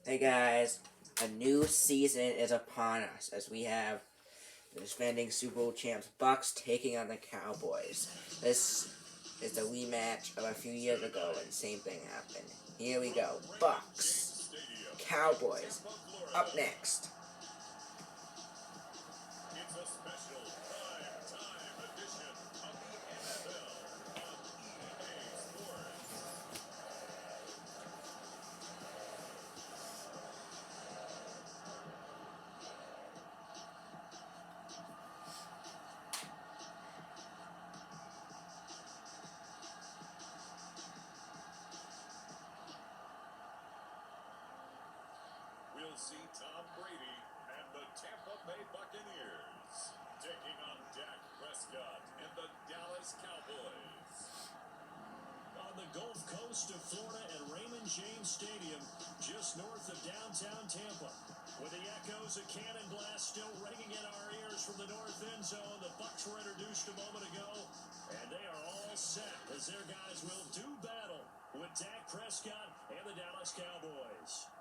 Hey guys, a new season is upon us as we have the defending Super Bowl champs Bucks taking on the Cowboys. This is the rematch of a few years ago and same thing happened. Here we go. Bucks. Cowboys. Up next. We'll see Tom Brady and the Tampa Bay Buccaneers taking on Dak Prescott and the Dallas Cowboys. On the Gulf Coast of Florida at Raymond James Stadium, just north of downtown Tampa. With the echoes of cannon blast still ringing in our ears from the north end zone, the Bucs were introduced a moment ago, and they are all set as their guys will do battle with Dak Prescott and the Dallas Cowboys.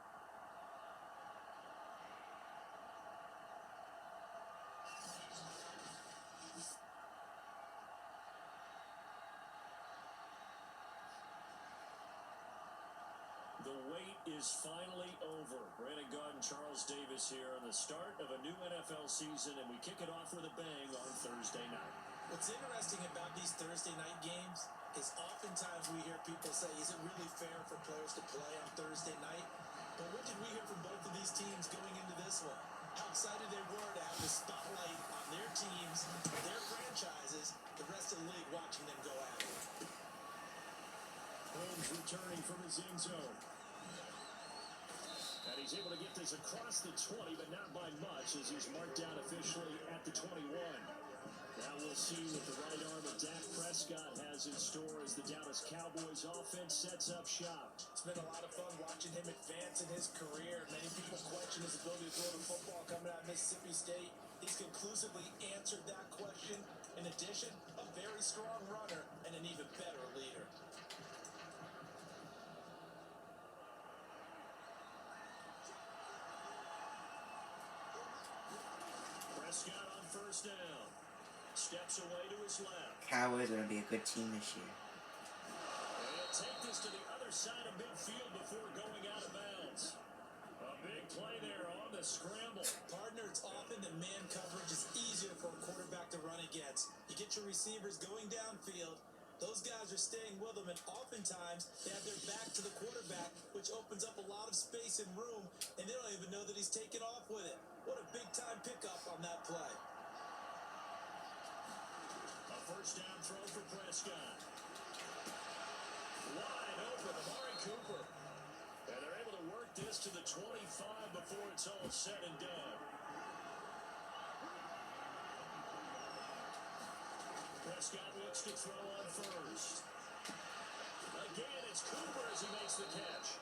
The wait is finally over. Brandon Gaudin, Charles Davis here on the start of a new NFL season, and we kick it off with a bang on Thursday night. What's interesting about these Thursday night games is oftentimes we hear people say, is it really fair for players to play on Thursday night? But what did we hear from both of these teams going into this one? How excited they were to have the spotlight on their teams, their franchises, the rest of the league watching them go at it. Holmes returning from his end zone. And he's able to get this across the 20, but not by much as he's marked down officially at the 21. Now we'll see what the right arm of Dak Prescott has in store as the Dallas Cowboys offense sets up shop. It's been a lot of fun watching him advance in his career. Many people question his ability to throw the football coming out of Mississippi State. He's conclusively answered that question. In addition, a very strong runner and an even better leader. Prescott on first down. Steps away to his left. Cowboys are going to be a good team this year. And he'll take this to the other side of midfield before going out of bounds. A big play there on the scramble. Partner, it's often that man coverage is easier for a quarterback to run against. You get your receivers going downfield. Those guys are staying with them, and oftentimes they have their back to the quarterback, which opens up a lot of space and room, and they don't even know that he's taken off with it. What a big-time pickup on that play. A first down throw for Prescott. Wide open, Amari Cooper. And they're able to work this to the 25 before it's all said and done. Prescott looks to throw on first. Again, it's Cooper as he makes the catch.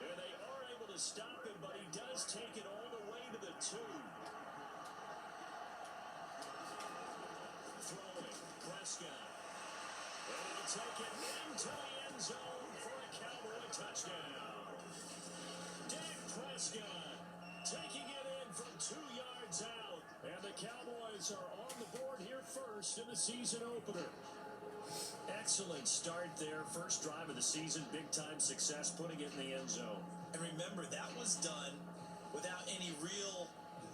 And they are able to stop him, but he does take it all the way to the 2. Throwing, Prescott. And he'll take it into the end zone for a Cowboy touchdown. Dak Prescott taking it in from 2 yards out. And the Cowboys are on the board here first in the season opener. Excellent start there. First drive of the season. Big-time success putting it in the end zone. And remember, that was done without any real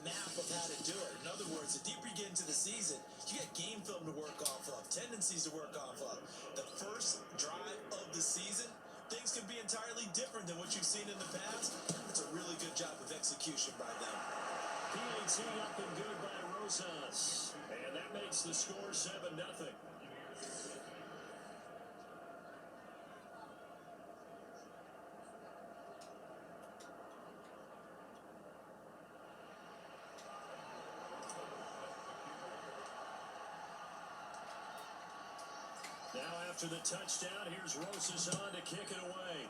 map of how to do it. In other words, the deeper you get into the season, you get game film to work off of, tendencies to work off of. The first drive of the season, things can be entirely different than what you've seen in the past. It's a really good job of execution by them. PAT up and good by Rosas. And that makes the score 7-0. Now after the touchdown, here's Rosas on to kick it away.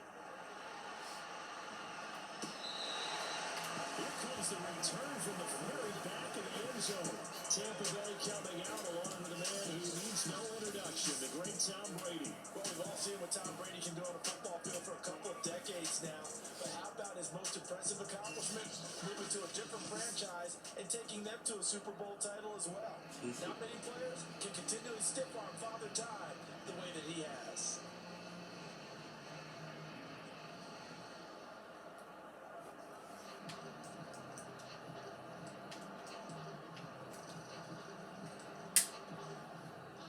Here comes the return from the very back of the end zone. Tampa Bay coming out along with a man who needs no introduction, the great Tom Brady. Well, we've all seen what Tom Brady can do on a football field for a couple of decades now. But how about his most impressive accomplishment, moving to a different franchise and taking them to a Super Bowl title as well. Not many players can continually stiff-arm Father Time the way that he has.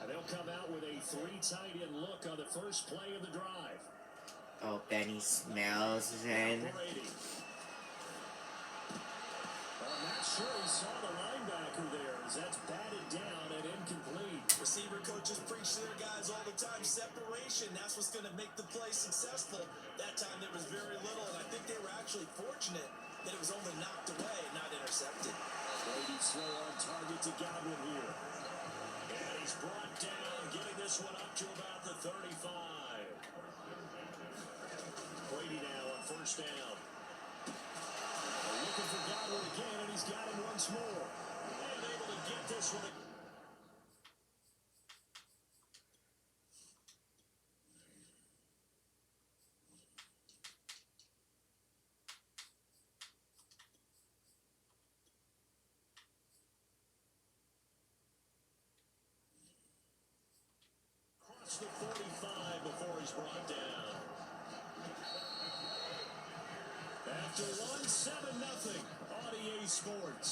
They'll come out with a 3 tight end look on the first play of the drive. Oh, Benny smells and I'm not sure he saw the linebacker there as that's batted down and incomplete. Receiver coaches preach to their guys all the time, separation. That's what's going to make the play successful. That time there was very little, and I think they were actually fortunate that it was only knocked away, not intercepted. Brady's throw on target to Godwin here. And he's brought down, getting this one up to about the 35. Brady now on first down. Looking for Godwin again, and he's got him once more. And able to get this one. Cross the 45 before he's brought down. After 1-7-0 on EA Sports.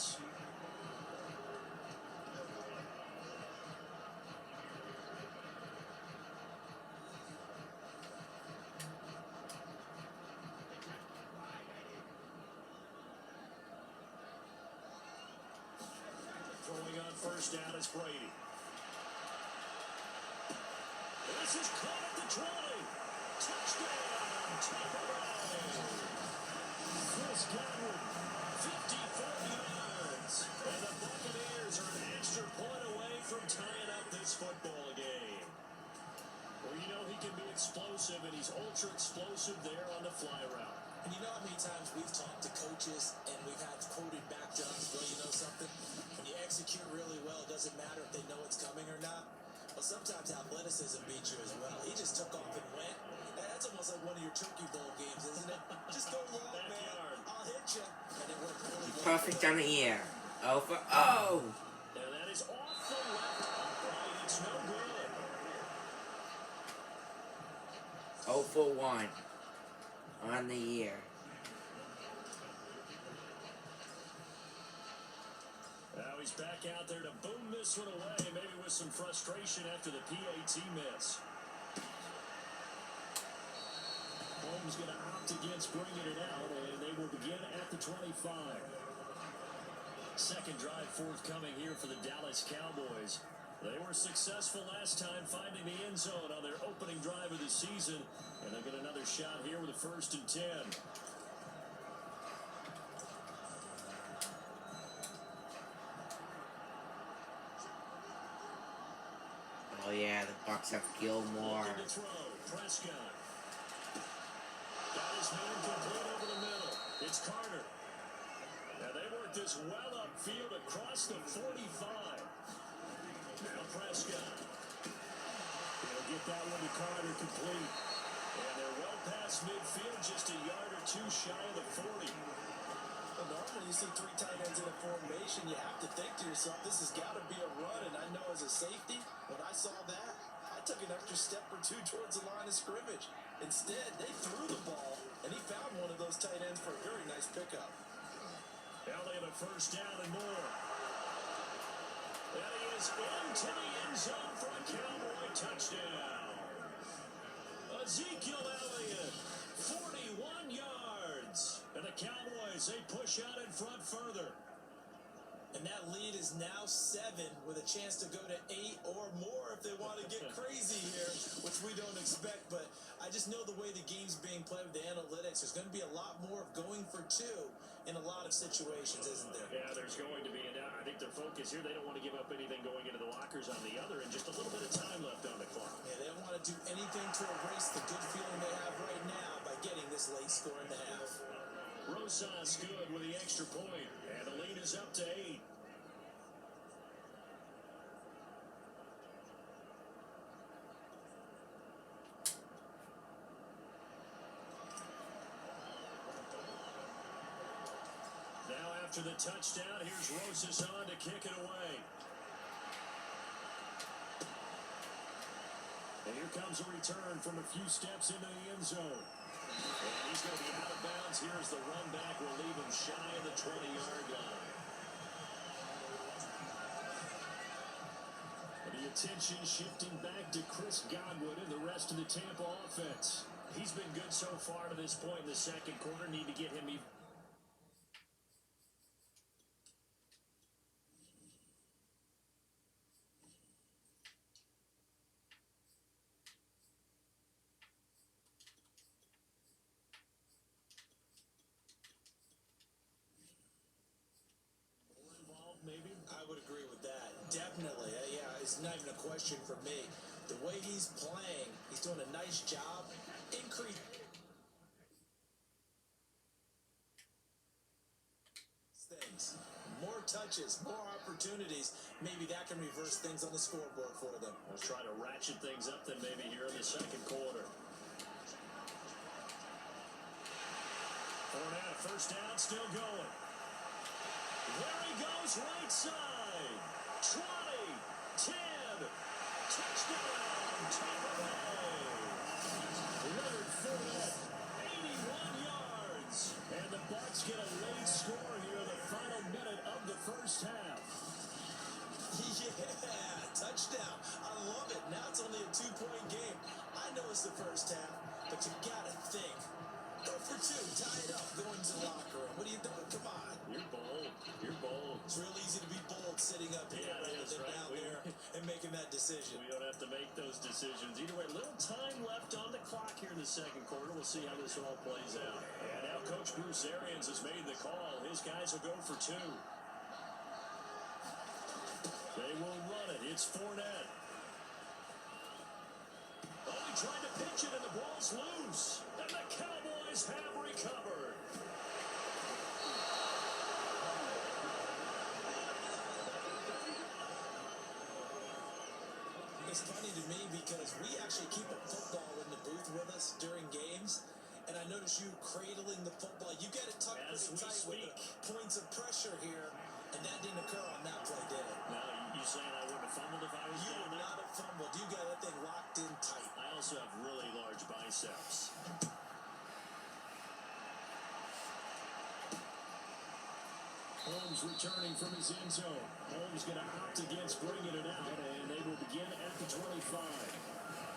Throwing on first down is Brady. This is caught at the 20. Touchdown, Tampa Bay. Chris Godwin, 54 yards. And the Buccaneers are an extra point away from tying up this football game. Well, you know he can be explosive, and he's ultra explosive there on the fly route. And you know how many times we've talked to coaches and we've had quoted back to us, well, you know something? When you execute really well, it doesn't matter if they know it's coming or not. Well, sometimes athleticism beats you as well. He just took off and went. That's almost like one of your Turkey Bowl games, isn't it? Just go long, man. I'll hit you. And it worked really well. perfect on the ear. Oh for oh! And that is off the left upright. It's no good. 0 for 1 on the year. Now he's back out there to boom this one away, maybe with some frustration after the PAT miss. Holmes going to opt against bringing it out, and they will begin at the 25. Second drive forthcoming here for the Dallas Cowboys. They were successful last time finding the end zone on their opening drive of the season, and they'll get another shot here with a 1st and 10. Oh yeah, the Bucs have Gilmore. Looking to throw. Prescott. Got his man complete over the middle. It's Carter. Now they work this well upfield across the 45. Now Prescott. He'll get that one to Carter complete. And they're well past midfield, just a yard or two shy of the 40. Well, normally you see 3 tight ends in a formation, you have to think to yourself, this has got to be a run. And I know as a safety, when I saw that, I took an extra step or 2 towards the line of scrimmage. Instead, they threw the ball, and he found one of those tight ends for a very nice pickup. Now they have a 1st down and more. And he is into the end zone for a Cowboy touchdown. Ezekiel Elliott, 41 yards. And the Cowboys, they push out in front further. And that lead is now 7 with a chance to go to 8 or more if they want to get crazy here, which we don't expect. But I just know the way the game's being played with the analytics, there's going to be a lot more of going for 2 in a lot of situations, isn't there? Yeah, there's going to be. And I think their focus here, they don't want to give up anything going into the lockers on the other, and just a little bit of time left on the clock. Yeah, they don't want to do anything to erase the good feeling they have right now by getting this late score in the half. Rosas good with the extra point, and the lead is up to 8. After the touchdown, here's Rosas on to kick it away. And here comes a return from a few steps into the end zone. And he's going to be out of bounds. Here's the run back. Will leave him shy of the 20-yard line. And the attention shifting back to Chris Godwin and the rest of the Tampa offense. He's been good so far to this point in the second quarter. Need to get him even. Maybe? I would agree with that. Definitely. Yeah, it's not even a question for me. The way he's playing, he's doing a nice job. Increase things. More touches, more opportunities. Maybe that can reverse things on the scoreboard for them. Let's try to ratchet things up then maybe here in the second quarter. Fournette, first down, still going. There he goes, right side. 20, 10, touchdown, Tampa Bay. Leonard Fournette, 81 yards. And the Bucs get a late score here in the final minute of the first half. Yeah, touchdown. I love it. Now it's only a 2-point game. I know it's the first half, but you gotta think. Go for 2, tie it up, go into the locker room. What are you doing? Come on. You're bold. You're bold. It's real easy to be bold sitting up here rather than down there and making that decision. We don't have to make those decisions. Either way, little time left on the clock here in the second quarter. We'll see how this all plays out. And now Coach Bruce Arians has made the call. His guys will go for 2. They will run it. It's Fournette. Oh, he tried to pitch it and the ball's loose. And the Cowboys have recovered. It's funny to me because we actually keep a football in the booth with us during games. And I notice you cradling the football. You get it tucked pretty tight with the points of pressure here. And that didn't occur on that play, did it? Now, you saying I wouldn't have fumbled if I was You down would there? not have fumbled. You got that thing locked in tight. I also have really large biceps. Holmes returning from his end zone. Holmes going to opt against bringing it out, and they will begin at the 25.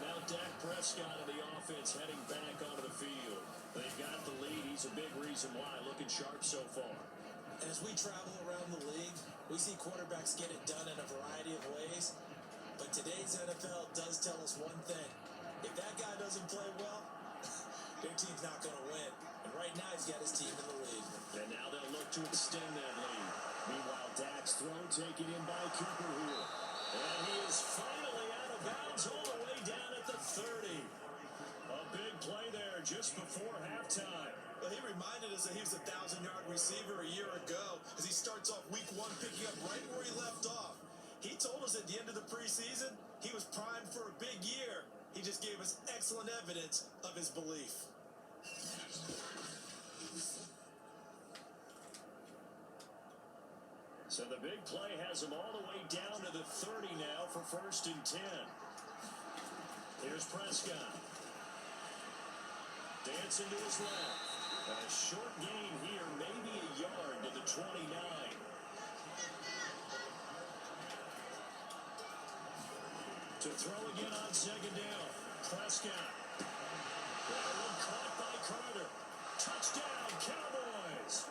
Now Dak Prescott of the offense heading back onto the field. They've got the lead. He's a big reason why. Looking sharp so far. As we travel around the league, we see quarterbacks get it done in a variety of ways. But today's NFL does tell us one thing. If that guy doesn't play well, their team's not going to win. And right now, he's got his team in the lead. And now they'll look to extend that lead. Meanwhile, Dak's throw taken in by Cooper here. And he is finally out of bounds all the way down at the 30. A big play there just before halftime. Well, he reminded us that he was a 1,000-yard receiver a year ago as he starts off week 1 picking up right where he left off. He told us at the end of the preseason he was primed for a big year. He just gave us excellent evidence of his belief. So the big play has him all the way down to the 30 now for 1st and 10. Here's Prescott. Dancing to his left. A short gain here, maybe a yard to the 29. To throw again on 2nd down. Prescott. That one caught by Carter. Touchdown, Cowboys.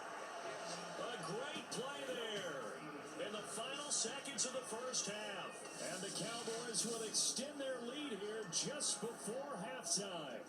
A great play there in the final seconds of the first half. And the Cowboys will extend their lead here just before halftime.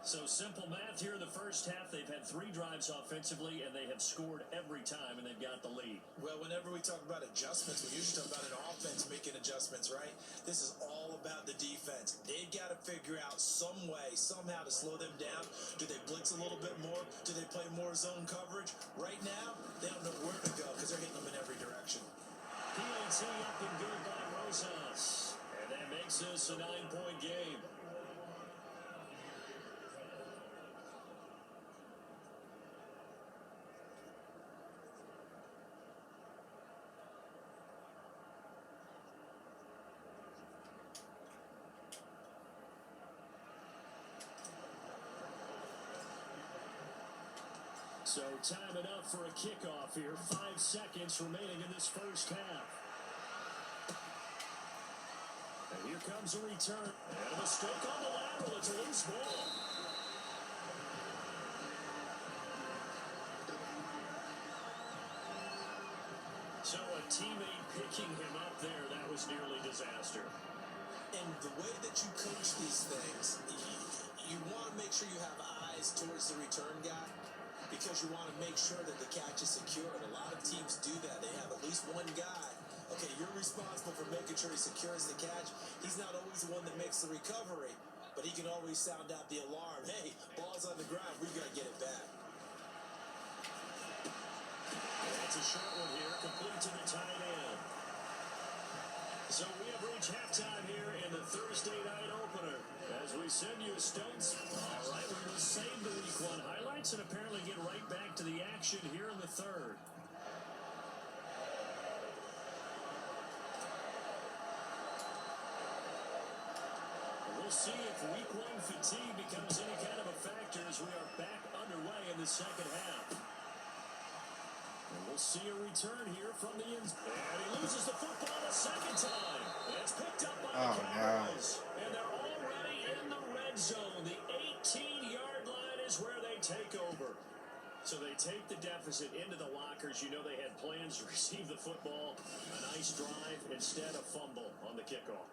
So simple math here in the first half. They've had 3 drives offensively, and they have scored every time, and they've got the lead. Well, whenever we talk about adjustments, we usually talk about an offense making adjustments, right? This is all about the defense. They've got to figure out some way, somehow to slow them down. Do they blitz a little bit more? Do they play more zone coverage? Right now, they don't know where to go because they're hitting them in every direction. PAT up and good by Rosas. And that makes this a 9-point game. So time enough for a kickoff here. 5 seconds remaining in this first half. And here comes a return. And a mistake on the lateral. It's a loose ball. So a teammate picking him up there, that was nearly disaster. And the way that you coach these things, you want to make sure you have eyes towards the return guy because you want to make sure that the catch is secured. A lot of teams do that. They have at least one guy. Okay, you're responsible for making sure he secures the catch. He's not always the one that makes the recovery, but he can always sound out the alarm. Hey, ball's on the ground. We got to get it back. That's a short one here, complete to the tight end. So we have reached halftime here in the Thursday night opener. As we send you stunts. All right, we will save the week 1 highlights and apparently get right back to the action here in the third. We'll see if week 1 fatigue becomes any kind of a factor as we are back underway in the second half. And we'll see a return here from the end. And he loses the football a second time. It's picked up by the Cowboys. And they're already in the red zone. The 18-yard line is where they take over. So they take the deficit into the lockers. You know they had plans to receive the football. A nice drive, instead a fumble on the kickoff.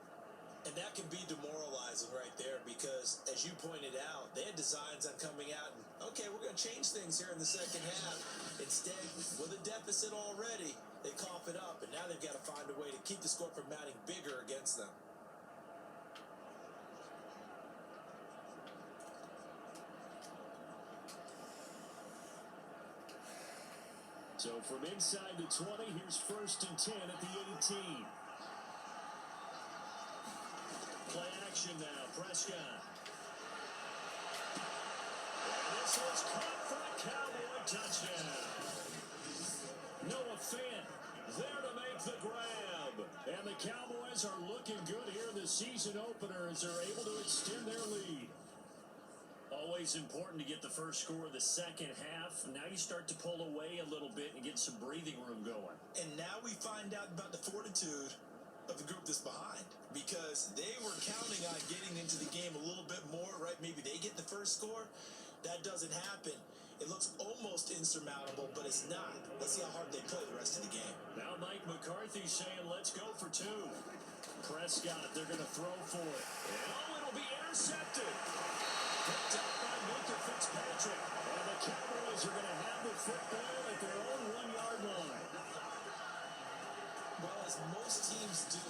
And that can be demoralizing right there because, as you pointed out, they had designs on coming out and, okay, we're going to change things here in the second half. Instead, with a deficit already, they cough it up, and now they've got to find a way to keep the score from mounting bigger against them. So from inside the 20, here's 1st and 10 at the 18. Play action now, Prescott. And this is caught for a Cowboy touchdown. Noah Fant there to make the grab. And the Cowboys are looking good here in the season opener as they're able to extend their lead. Always important to get the first score of the second half. Now you start to pull away a little bit and get some breathing room going. And now we find out about the fortitude of the group that's behind because they were counting on getting into the game a little bit more, right? Maybe they get the first score. That doesn't happen. It looks almost insurmountable, but it's not. Let's see how hard they play the rest of the game. Now Mike McCarthy saying, let's go for 2. Prescott, they're going to throw for it. Oh, it'll be intercepted. Picked up by Minka Fitzpatrick. And the Cowboys are going to have the football at their own 1-yard line. Well, as most teams do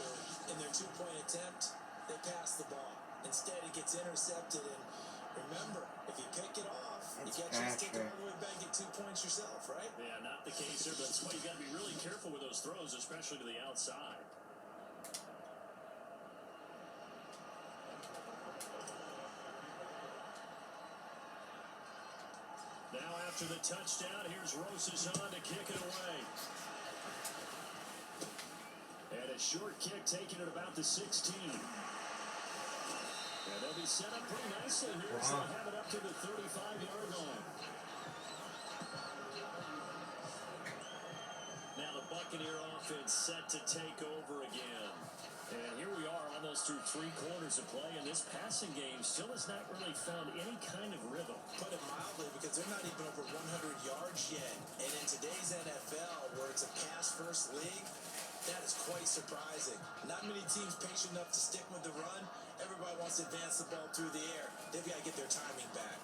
in their 2-point attempt, they pass the ball. Instead, it gets intercepted. And remember, if you pick it off, you get a chance to take it all the way back and get 2 points yourself, right? Yeah, not the case here. But that's why you got to be really careful with those throws, especially to the outside. Now after the touchdown, here's Rosas on to kick it away. And a short kick taken at about the 16. And they'll be set up pretty nicely here as they have it up to the 35-yard line. Now the Buccaneer offense set to take over again. And here we are almost through 3 quarters of play, and this passing game still has not really found any kind of rhythm. Put it mildly, because they're not even over 100 yards yet. And in today's NFL, where it's a pass-first league, that is quite surprising. Not many teams patient enough to stick with the run. Everybody wants to advance the ball through the air. They've got to get their timing back.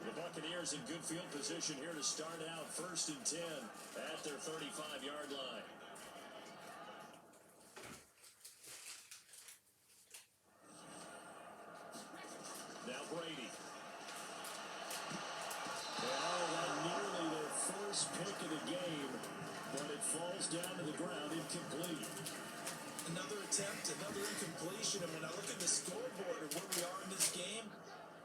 The Buccaneers in good field position here to start out 1st and 10 at their 35-yard line. Now Brady. Oh, that nearly their first pick of the game, but it falls down to the ground incomplete. Another attempt, another incompletion. And when I look at the scoreboard and where we are in this game,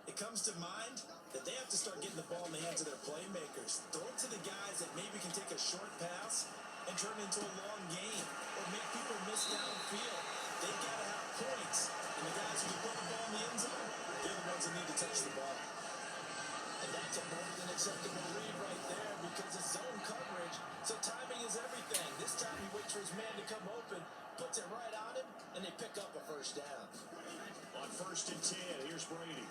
it comes to mind that they have to start getting the ball in the hands of their playmakers. Throw it to the guys that maybe can take a short pass and turn it into a long game or make people miss downfield. They've got to have points. And the guys who can put the ball in the end zone, they're the ones that need to touch the ball. And that's a more than acceptable read right there because it's zone coverage, so timing is everything. This time he waits for his man to come open, puts it right on him, and they pick up a first down. On 1st and 10, here's Brady.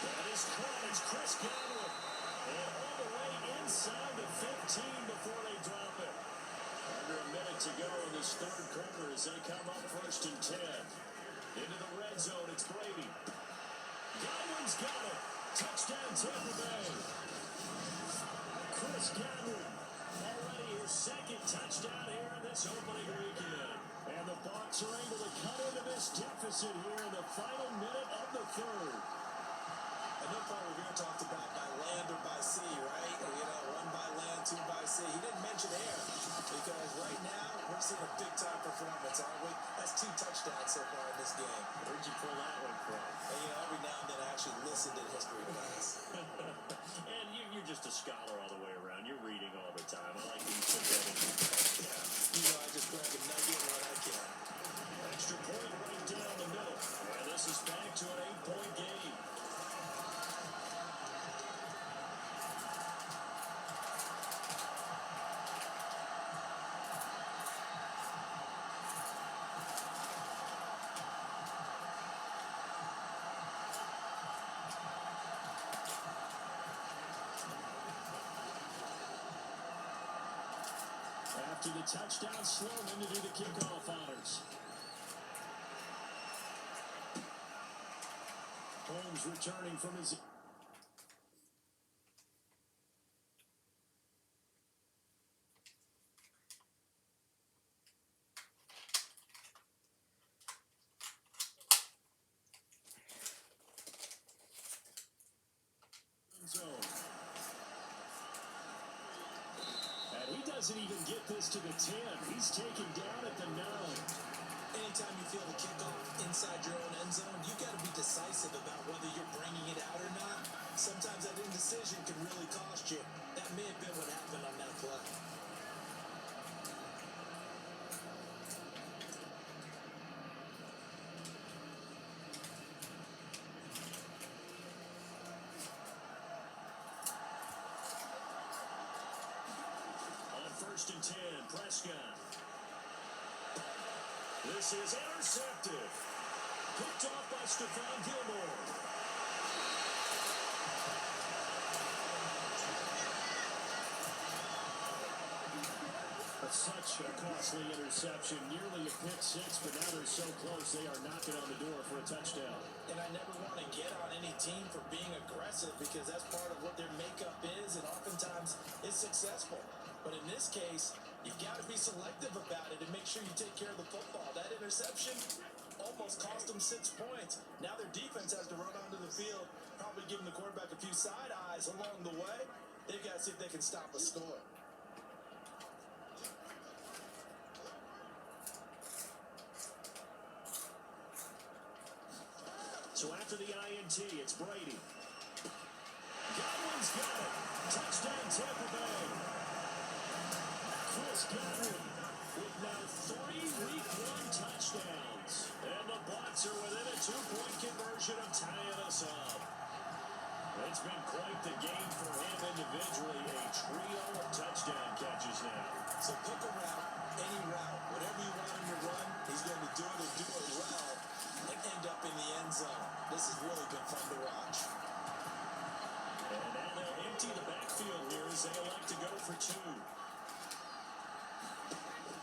That is Clemens, Chris Godwin. And all the way inside the 15 before they drop it. Under a minute to go in this third quarter as they come up 1st and 10. Into the red zone, it's Brady. Godwin's got it. Touchdown Tampa Bay. Chris Godwin already his second touchdown here in this opening weekend. And the Bucs are able to cut into this deficit here in the final minute of the third. I know Paul Revere talked about by land or by sea, right? You know, one by land, two by sea. He didn't mention air because right now we're seeing a big-time performance, aren't we? That's 2 touchdowns so far in this game. Where'd you pull that one from? And, you know, every now and then I actually listened in history class. And you're just a scholar all the way around. You're reading all the time. I like that you put that in. Yeah, you know, I just grab a nugget when I can. Extra point right down the middle. And this is back to an 8-point game. After the touchdown, Sloman to do the kickoff honors. Holmes returning from his... zone. And he doesn't even get this to the 10. He's taken down at the 9. Anytime you feel the kickoff inside your own end zone, you got to be decisive about whether you're bringing it out or not. Sometimes that indecision can really cost you. That may have been what happened on that play. On 1st and 10, Prescott. This is intercepted. Picked off by Stephon Gilmore. Such a costly interception. Nearly a pick 6, but now they're so close they are knocking on the door for a touchdown. And I never want to get on any team for being aggressive because that's part of what their makeup is, and oftentimes it's successful. But in this case, you've got to be selective about it and make sure you take care of the football. That interception almost cost them 6 points. Now their defense has to run onto the field, probably giving the quarterback a few side eyes along the way. They've got to see if they can stop a score. So after the INT, it's Brady. Godwin's got it. Touchdown Tampa Bay. Chris Godwin with now 3 Week 1 touchdowns. And the Bucs are within a 2-point conversion of tying us up. It's been quite the game for him individually. A trio of touchdown catches now. So pick a route, any route, whatever you want him to run, he's going to do it and do it well and end up in the end zone. This has really been fun to watch. And now they'll empty the backfield here as they elect to go for 2.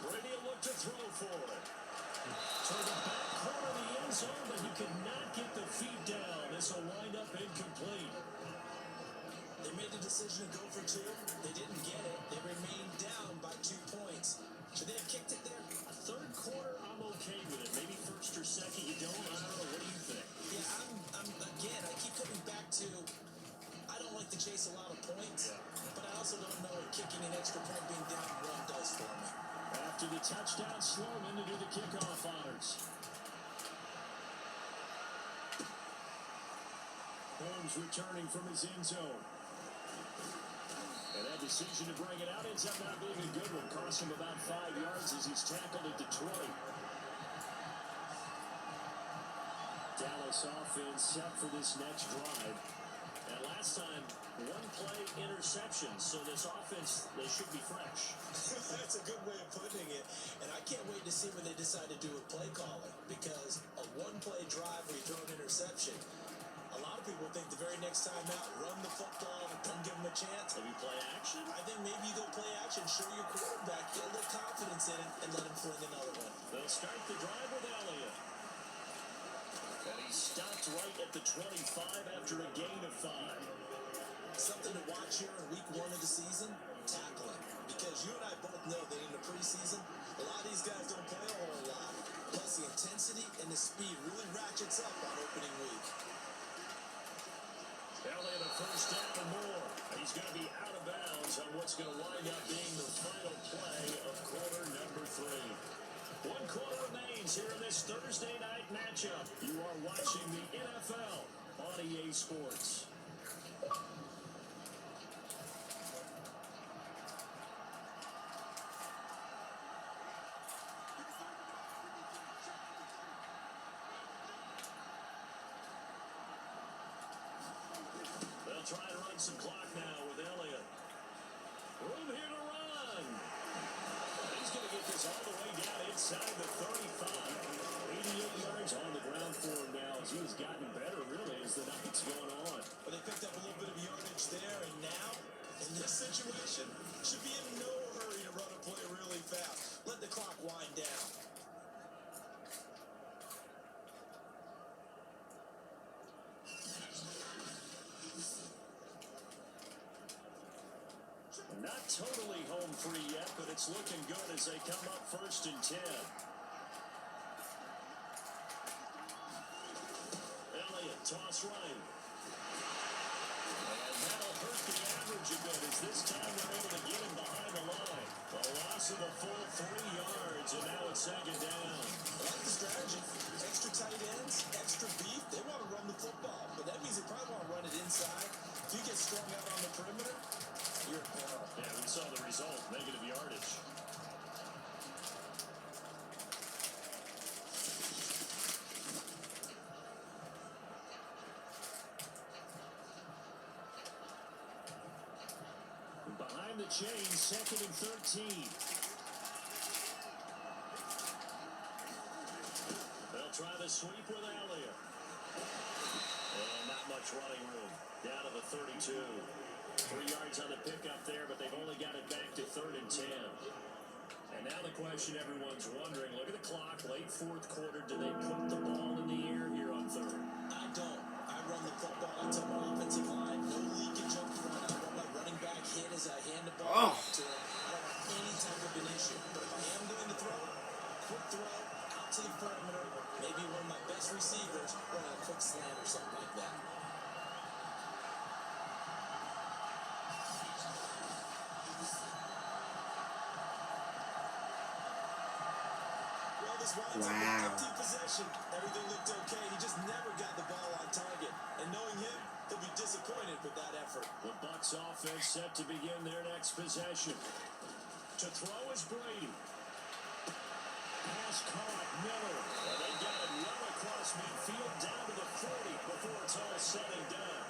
Brady will look to throw for it. To the back corner of the end zone, but he could not get the feet down. This will wind up incomplete. They made the decision to go for 2. They didn't get it. They remained down by 2 points. Should they have kicked it there? A third quarter, I'm okay with it. Maybe first or second, you don't. I don't know. What do you think? Yeah, again, I keep coming back to, I don't like to chase a lot of points, but I also don't know what kicking an extra point being down 1 does for me. After the touchdown, Sloman to do the kickoff honors. Mahomes returning from his end zone. And that decision to bring it out ends up not being a good one. Cost him about 5 yards as he's tackled at the 20. Dallas offense set for this next drive. And last time, one play interception. So this offense, they should be fresh. That's a good way of putting it. And I can't wait to see what they decide to do with play calling. Because a one-play drive where you throw an interception, a lot of people think the very next time out, run the football and don't give them a chance. Maybe play action? I think maybe you go play action, show your quarterback, get a little confidence in it, and let him fling another one. They'll start the drive with Elliott. And he stopped right at the 25 after a gain of 5. Something to watch here in week 1 of the season, tackling. Because you and I both know that in the preseason, a lot of these guys don't play a whole lot. Plus the intensity and the speed really ratchets up on opening week. Elliott a first down and more. He's going to be out of bounds on what's going to wind up being the final play of quarter number 3. 1 quarter remains here in this Thursday night matchup. You are watching the NFL on EA Sports. They'll try and run some clock now with Elliott. Room here to run. He's going to get this all the way down inside the 35. 88 yards on the ground for him now as he's gotten better, really, as the night's going on. But they picked up a little bit of yardage there, and now, in this situation, should be in no hurry to run a play really fast. Let the clock wind down. Not totally home free yet, but it's looking good as they come up 1st and 10. Elliott, toss right. And that'll hurt the average a bit as this time they're able to get him behind the line. A loss of a full 3 yards, and now it's 2nd down. I like the strategy. Extra tight ends, extra beef. They want to run the football, but that means they probably want to run it inside. If you get strung out on the perimeter, you're in peril. Yeah, we saw the result, negative yardage. Behind the chain, 2nd and 13. They'll try the sweep with Elliott. And not much running room. Down to the 32. 3 yards on the pickup there, but they've only got it back to 3rd and 10. And now the question everyone's wondering, look at the clock, late 4th quarter, do they put the ball in the air here on 3rd? I don't. I run the football. I tell my offensive line, no leakage up front. I want my running back hit as I hand the ball off to him. I don't have any type of an issue. But if I am going to throw, quick throw, out to the perimeter, maybe one of my best receivers running a quick slant or something like that. Wow. Empty possession. Everything looked okay. He just never got the ball on target. And knowing him, he'll be disappointed with that effort. The Bucs offense set to begin their next possession. To throw is Brady. Pass caught, Miller. And they got it well across midfield down to the 40 before it's all said and done.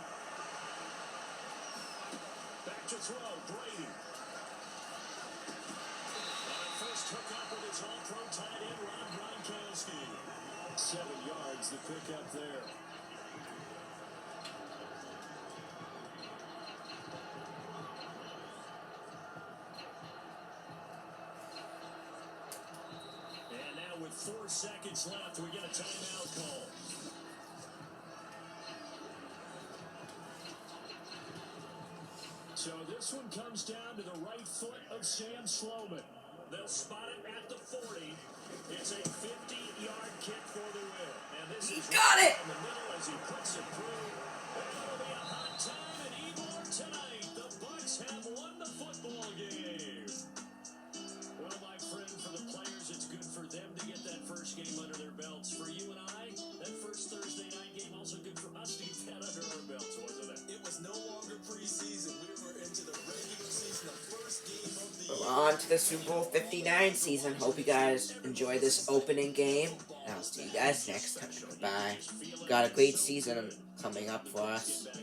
Back to throw, Brady. First hook up with his all-pro tight end, Rob Gronkowski. 7 yards, the pickup there. And now with 4 seconds left, we get a timeout call. So this one comes down to the right foot of Sam Sloman. They'll spot it at the 40. It's a 50-yard kick for the win. And this is got it! in the middle as he puts it through. It'll be a hot time in Ybor tonight. The Bucs have won the football game. Well, my friend, for the players, it's good for them to get that first game under their belts. For you and I, that first Thursday night game also good for us to get that under our belts. to the Super Bowl 59 season. Hope you guys enjoy this opening game. And I'll see you guys next time. Goodbye. Got a great season coming up for us.